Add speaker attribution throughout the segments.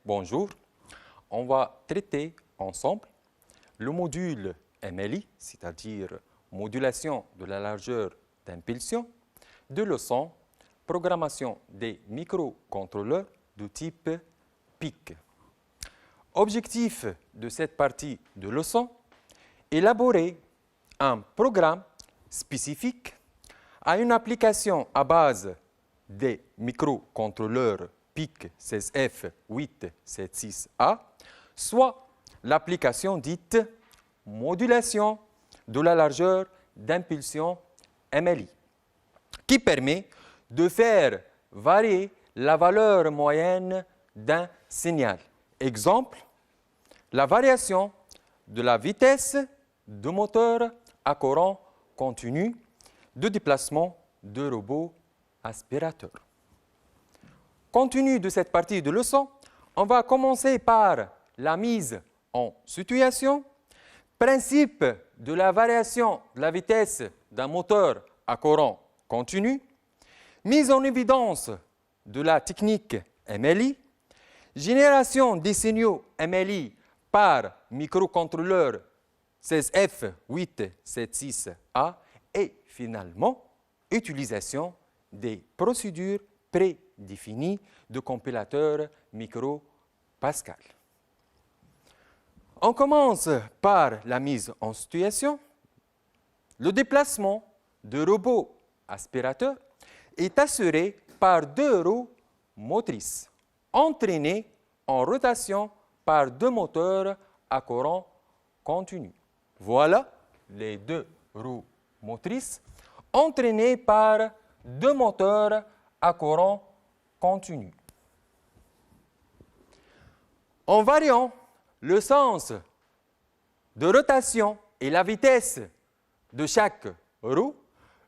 Speaker 1: Bonjour. On va traiter ensemble le module MLI, c'est-à-dire modulation de la largeur d'impulsion, de leçon programmation des microcontrôleurs de type PIC. Objectif de cette partie de leçon, élaborer un programme spécifique à une application à base des microcontrôleurs PIC 16F876A, soit l'application dite modulation de la largeur d'impulsion MLI, qui permet de faire varier la valeur moyenne d'un signal. Exemple, la variation de la vitesse de moteur à courant continu de déplacement de robot aspirateur. Compte tenu de cette partie de leçon, on va commencer par la mise en situation, principe de la variation de la vitesse d'un moteur à courant continu, mise en évidence de la technique MLI, génération des signaux MLI par microcontrôleur 16F876A et finalement, utilisation des procédures prédéfinies de compilateurs MicroPascal. On commence par la mise en situation. Le déplacement de robots aspirateurs est assuré par deux roues motrices, entraînées en rotation par deux moteurs à courant continu. Voilà les deux roues motrices entraînées par deux moteurs à courant continu. En variant le sens de rotation et la vitesse de chaque roue,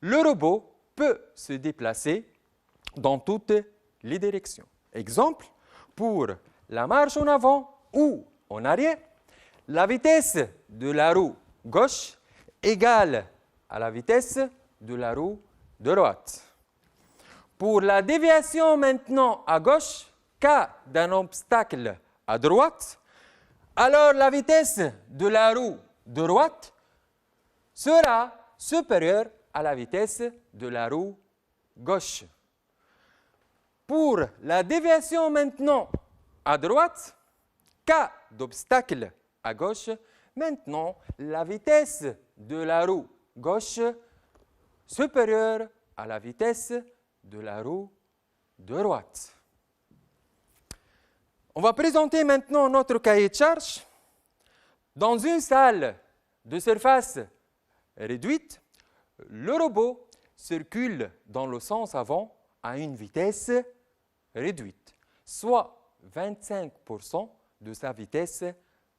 Speaker 1: le robot peut se déplacer dans toutes les directions. Exemple, pour la marche en avant ou en arrière, la vitesse de la roue gauche égale à la vitesse de la roue droite. Pour la déviation maintenant à gauche, cas d'un obstacle à droite, alors la vitesse de la roue droite sera supérieure à la vitesse de la roue gauche. Pour la déviation maintenant à droite, cas d'obstacle à gauche, maintenant la vitesse de la roue gauche supérieure à la vitesse de la roue droite. On va présenter maintenant notre cahier de charge. Dans une salle de surface réduite, le robot circule dans le sens avant à une vitesse réduite, soit 25% de sa vitesse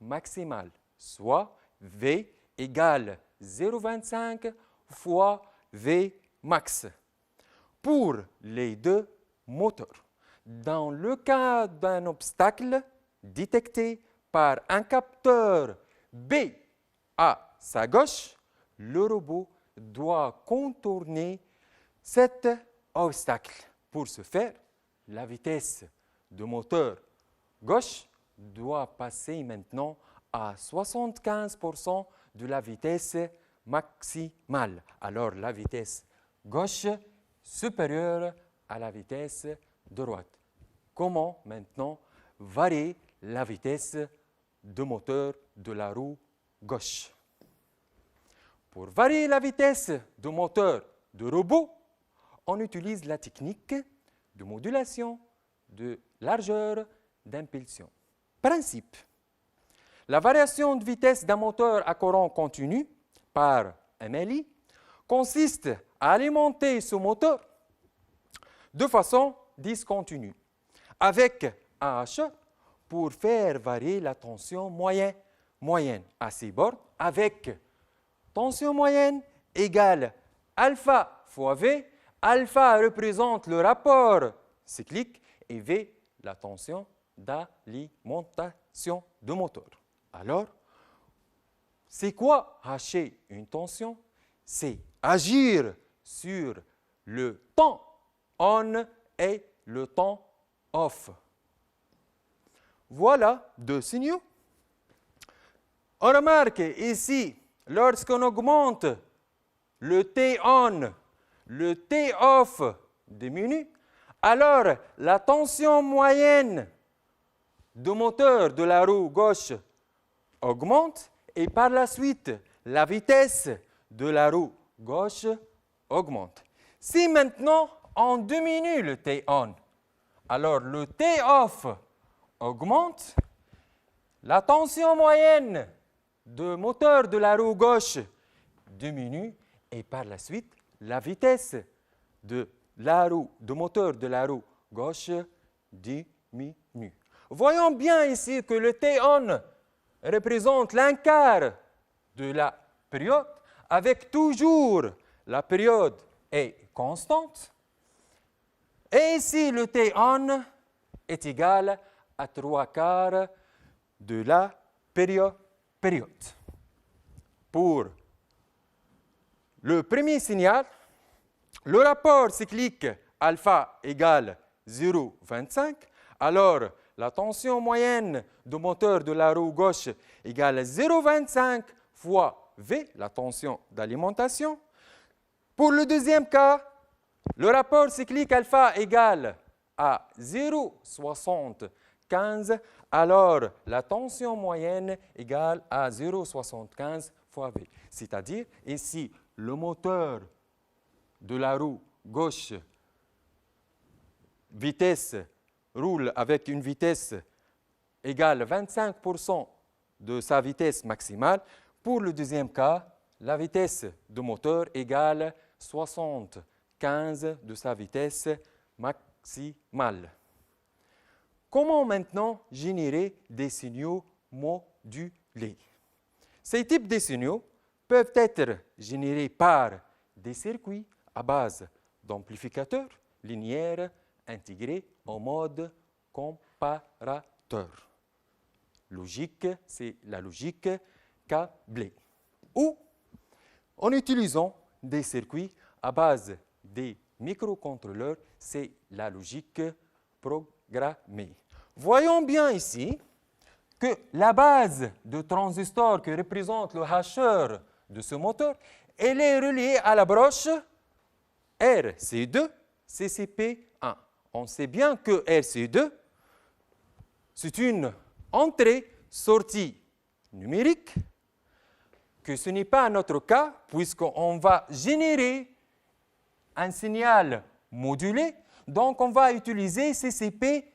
Speaker 1: maximale, soit V égale 0,25 fois V max. Pour les deux moteurs, dans le cas d'un obstacle détecté par un capteur B à sa gauche, le robot doit contourner cet obstacle. Pour ce faire, la vitesse de moteur gauche doit passer maintenant à 75% de la vitesse maximale. Alors la vitesse gauche supérieure à la vitesse droite. Comment maintenant varier la vitesse de moteur de la roue gauche? Pour varier la vitesse de moteur de robot, on utilise la technique de modulation de largeur d'impulsion. Principe. La variation de vitesse d'un moteur à courant continu par MLI consiste à alimenter ce moteur de façon discontinue avec un H pour faire varier la tension moyenne à ces bornes avec tension moyenne égale alpha fois V. Alpha représente le rapport cyclique et V la tension d'alimentation du moteur. Alors, c'est quoi hacher une tension? C'est agir sur le temps on et le temps off. Voilà deux signaux. On remarque ici, lorsqu'on augmente le T on, le T off diminue, alors la tension moyenne du moteur de la roue gauche augmente et par la suite, la vitesse de la roue gauche augmente. Si maintenant on diminue le T on, alors le T off augmente, la tension moyenne du moteur de la roue gauche diminue et par la suite, la vitesse du moteur de la roue gauche diminue. Voyons bien ici que le T on représente l'un quart de la période, avec toujours la période est constante. Et ici, le T on est égal à 3/4 de la période. Pour le premier signal, le rapport cyclique alpha égale 0,25. Alors, la tension moyenne du moteur de la roue gauche égale 0,25 fois V, la tension d'alimentation. Pour le deuxième cas, le rapport cyclique alpha égale à 0,75. Alors, la tension moyenne égale à 0,75 fois V. C'est-à-dire, ici, le moteur de la roue gauche roule avec une vitesse égale 25% de sa vitesse maximale. Pour le deuxième cas, la vitesse du moteur égale 75 de sa vitesse maximale. Comment maintenant générer des signaux modulés? Ces types de signaux peuvent être générés par des circuits à base d'amplificateurs linéaires intégrés en mode comparateur. Logique, c'est la logique câblée. Ou en utilisant des circuits à base des microcontrôleurs, c'est la logique programmée. Voyons bien ici que la base de transistor que représente le hacheur de ce moteur, elle est reliée à la broche RC2 CCP1. On sait bien que RC2, c'est une entrée-sortie numérique, que ce n'est pas notre cas, puisqu'on va générer un signal modulé, donc on va utiliser CCP1.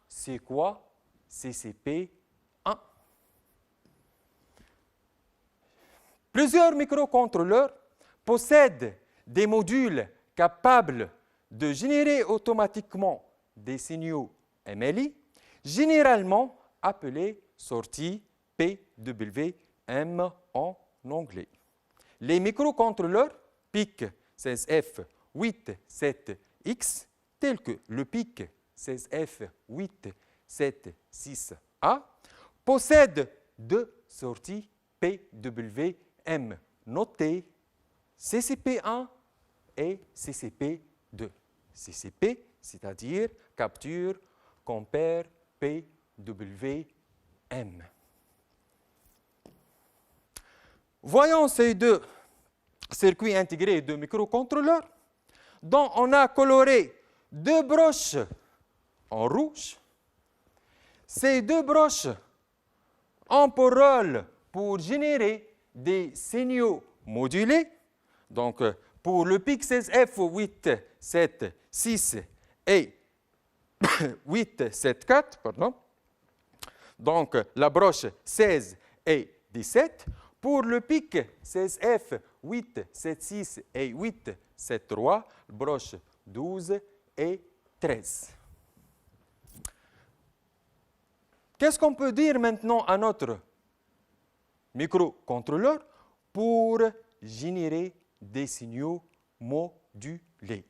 Speaker 1: C'est quoi CCP1? Plusieurs microcontrôleurs possèdent des modules capables de générer automatiquement des signaux MLI, généralement appelés sorties PWM en anglais. Les microcontrôleurs PIC 16F87X, tels que le PIC 16F876A, possèdent deux sorties PWM notées CCP1 et CCP2. CCP, c'est-à-dire capture, compare, PWM. Voyons ces deux circuits intégrés de microcontrôleurs dont on a coloré deux broches en rouge. Ces deux broches ont pour rôle pour générer des signaux modulés. Donc, pour le PIC 16F876 et 874, pardon. Donc, la broche 16 et 17. Pour le PIC 16F876 et 873, broche 12 et 13. Qu'est-ce qu'on peut dire maintenant à notre microcontrôleur pour générer des signaux modulés?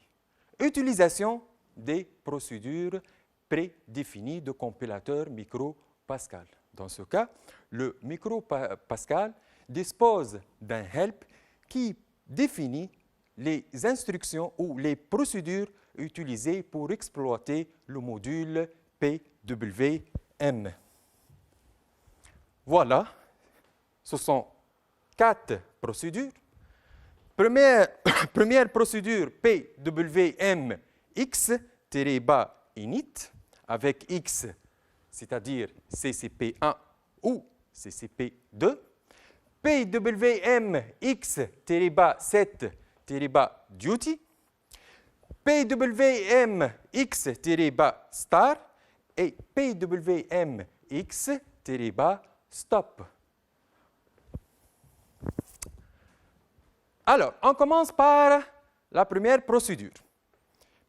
Speaker 1: Utilisation des procédures prédéfinies de compilateur MicroPascal. Dans ce cas, le MicroPascal dispose d'un help qui définit les instructions ou les procédures utilisées pour exploiter le module PWM. M. Voilà, ce sont 4 procédures. Première procédure, PWM X tiré bas init, avec X, c'est-à-dire CCP1 ou CCP2. PWM X tiré bas 7 tiré bas duty. PWM X tiré bas star et PWM X tiré bas stop. Alors, on commence par la première procédure.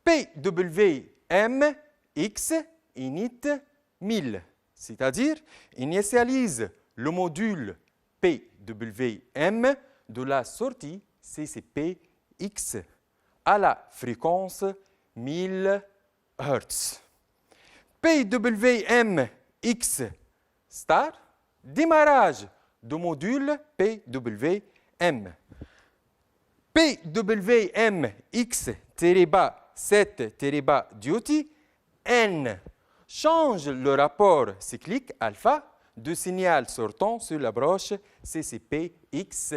Speaker 1: PWM X init 1000, c'est-à-dire initialise le module PWM de la sortie CCP-X à la fréquence 1000 Hz. PWM X star, démarrage de module PWM. PWM X-7-duty, N change le rapport cyclique alpha de signal sortant sur la broche CCP-X,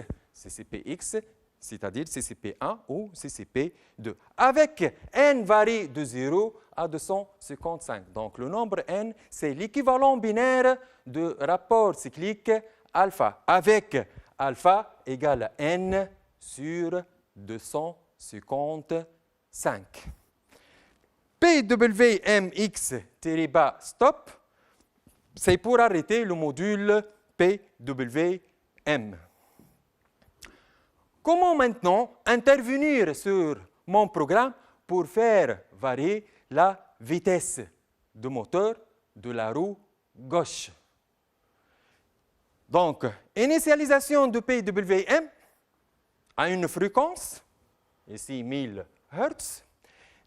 Speaker 1: c'est-à-dire CCP1 ou CCP2, avec N varie de 0 à 255. Donc le nombre N, c'est l'équivalent binaire de rapport cyclique alpha, avec alpha égale N sur 255. PWMX-stop, c'est pour arrêter le module PWM. Comment maintenant intervenir sur mon programme pour faire varier la vitesse de moteur de la roue gauche? Donc, initialisation de PWM à une fréquence, ici 1000 Hz.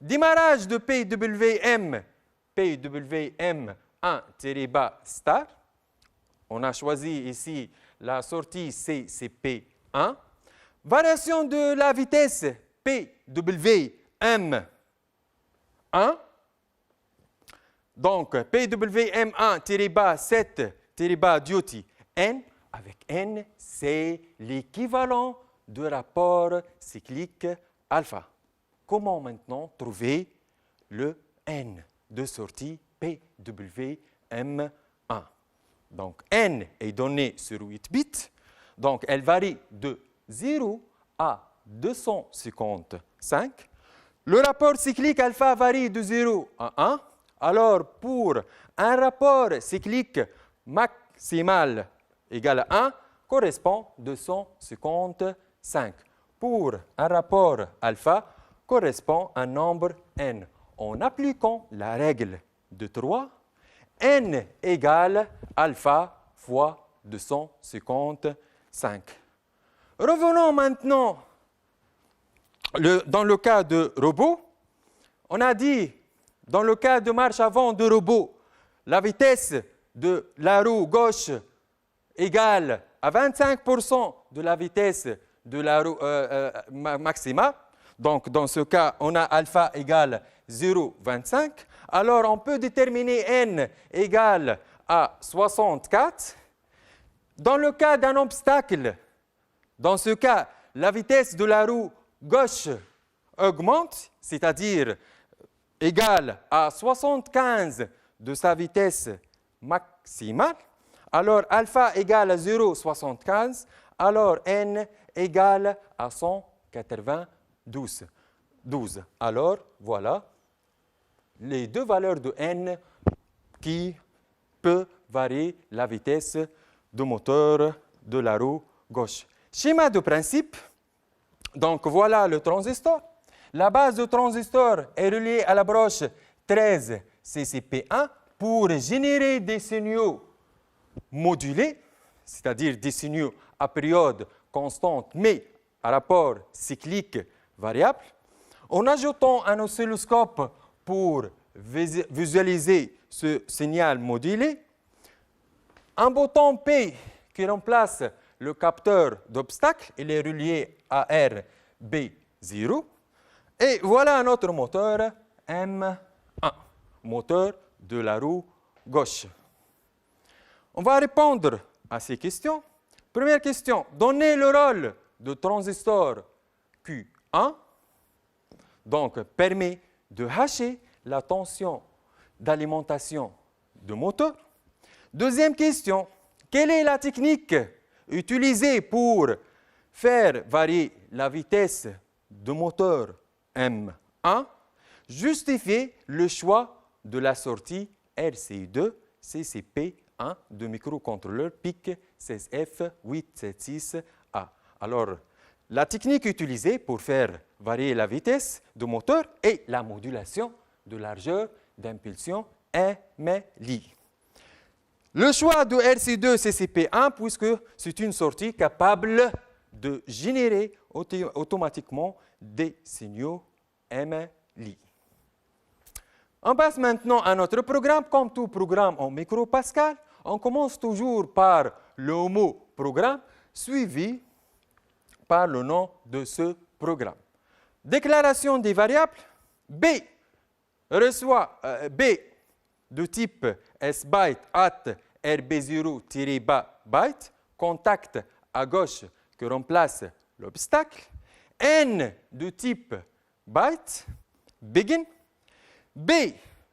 Speaker 1: Démarrage de PWM 1-star. On a choisi ici la sortie CCP1. Variation de la vitesse PWM1. Donc, PWM1-7-duty N, avec N, c'est l'équivalent du rapport cyclique alpha. Comment maintenant trouver le N de sortie PWM1? Donc, N est donné sur 8 bits, donc elle varie de 0 à 255. Le rapport cyclique alpha varie de 0 à 1. Alors, pour un rapport cyclique maximal égal à 1, correspond 255. Pour un rapport alpha, correspond un nombre n. En appliquant la règle de 3, n égale alpha fois 255. Revenons maintenant dans le cas de robot. On a dit, dans le cas de marche avant de robot, la vitesse de la roue gauche égale à 25% de la vitesse de la roue maximale. Donc, dans ce cas, on a alpha égale 0,25. Alors, on peut déterminer n égale à 64. Dans le cas d'un obstacle, dans ce cas, la vitesse de la roue gauche augmente, c'est-à-dire égale à 75 de sa vitesse maximale. Alors, alpha égale à 0,75. Alors, n égale à 192. Alors, voilà les deux valeurs de n qui peuvent varier la vitesse de moteur de la roue gauche. Schéma de principe. Donc, voilà le transistor. La base du transistor est reliée à la broche 13 CCP1 pour générer des signaux modulés, c'est-à-dire des signaux à période constante, mais à rapport cyclique variable. En ajoutant un oscilloscope pour visualiser ce signal modulé, un bouton P qui remplace le capteur d'obstacle, il est relié à RB0. Et voilà notre moteur M1, moteur de la roue gauche. On va répondre à ces questions. Première question, donnez le rôle de transistor Q1, donc permet de hacher la tension d'alimentation de moteur. Deuxième question, quelle est la technique utilisée pour faire varier la vitesse de moteur M1? Justifiez le choix de la sortie RCI2 CCP1 de microcontrôleur PIC 16F876A. Alors, la technique utilisée pour faire varier la vitesse de moteur est la modulation de largeur d'impulsion MLI. Le choix de RC2 CCP1 puisque c'est une sortie capable de générer automatiquement des signaux MLI. On passe maintenant à notre programme. Comme tout programme en micropascal, on commence toujours par le mot programme suivi par le nom de ce programme. Déclaration des variables. B reçoit B de type sbyte at rb0-byte, contact à gauche que remplace l'obstacle. N de type byte, begin. B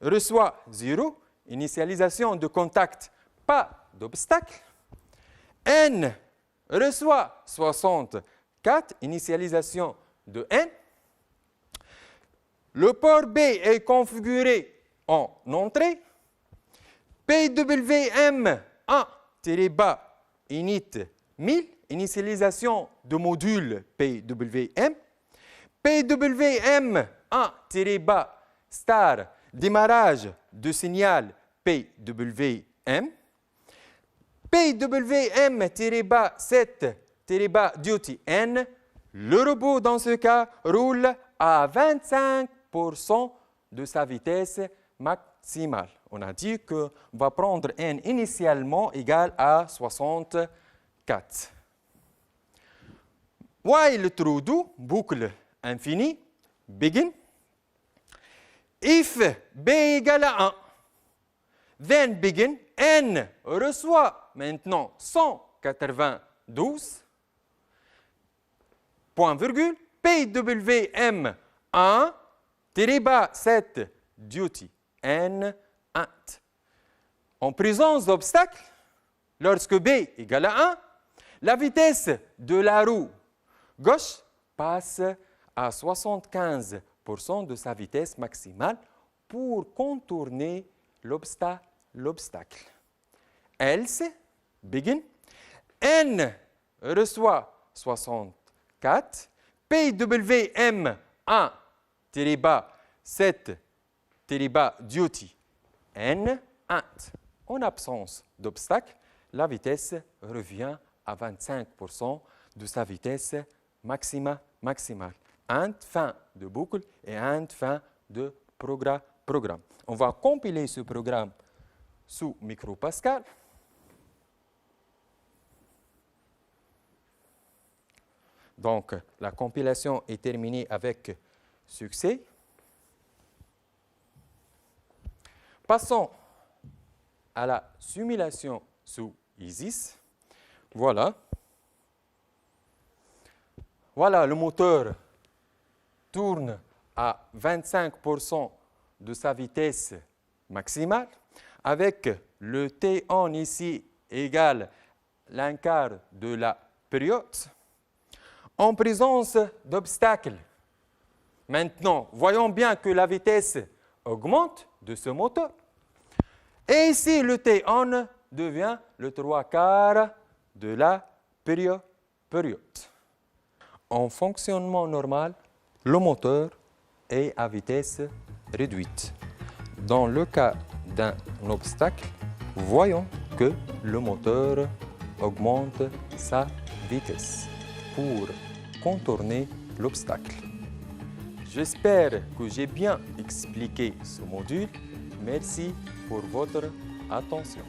Speaker 1: reçoit 0, initialisation de contact, pas d'obstacle. N reçoit 64, initialisation de N. Le port B est configuré en entrée. PWM1-bas init 1000, initialisation de module PWM. PWM1-bas star, démarrage de signal PWM. PWM-bas 7 duty N. Le robot, dans ce cas, roule à 25% de sa vitesse maximale. On a dit qu'on va prendre N initialement égal à 64. While true do, boucle infinie, begin. If B égale à 1, then begin, N reçoit maintenant 192, point virgule, PWM 1-bas 7 duty N int. En présence d'obstacle, lorsque B égale à 1, la vitesse de la roue gauche passe à 75% de sa vitesse maximale pour contourner l'obstacle. Else, begin, N reçoit 64, PWM 1-bas 7-bas duty N int. En absence d'obstacle, la vitesse revient à 25% de sa vitesse maximale. Int fin de boucle et int fin de programme. On va compiler ce programme sous micropascal. Donc, la compilation est terminée avec succès. Passons à la simulation sous ISIS. Voilà. Voilà, le moteur tourne à 25% de sa vitesse maximale, avec le T1 ici égal l'un quart de la période, en présence d'obstacles. Maintenant, voyons bien que la vitesse augmente de ce moteur. Et ici, le T1 devient le 3/4 de la période. En fonctionnement normal, le moteur est à vitesse réduite. Dans le cas d'un obstacle, voyons que le moteur augmente sa vitesse pour contourner l'obstacle. J'espère que j'ai bien expliqué ce module. Merci pour votre attention.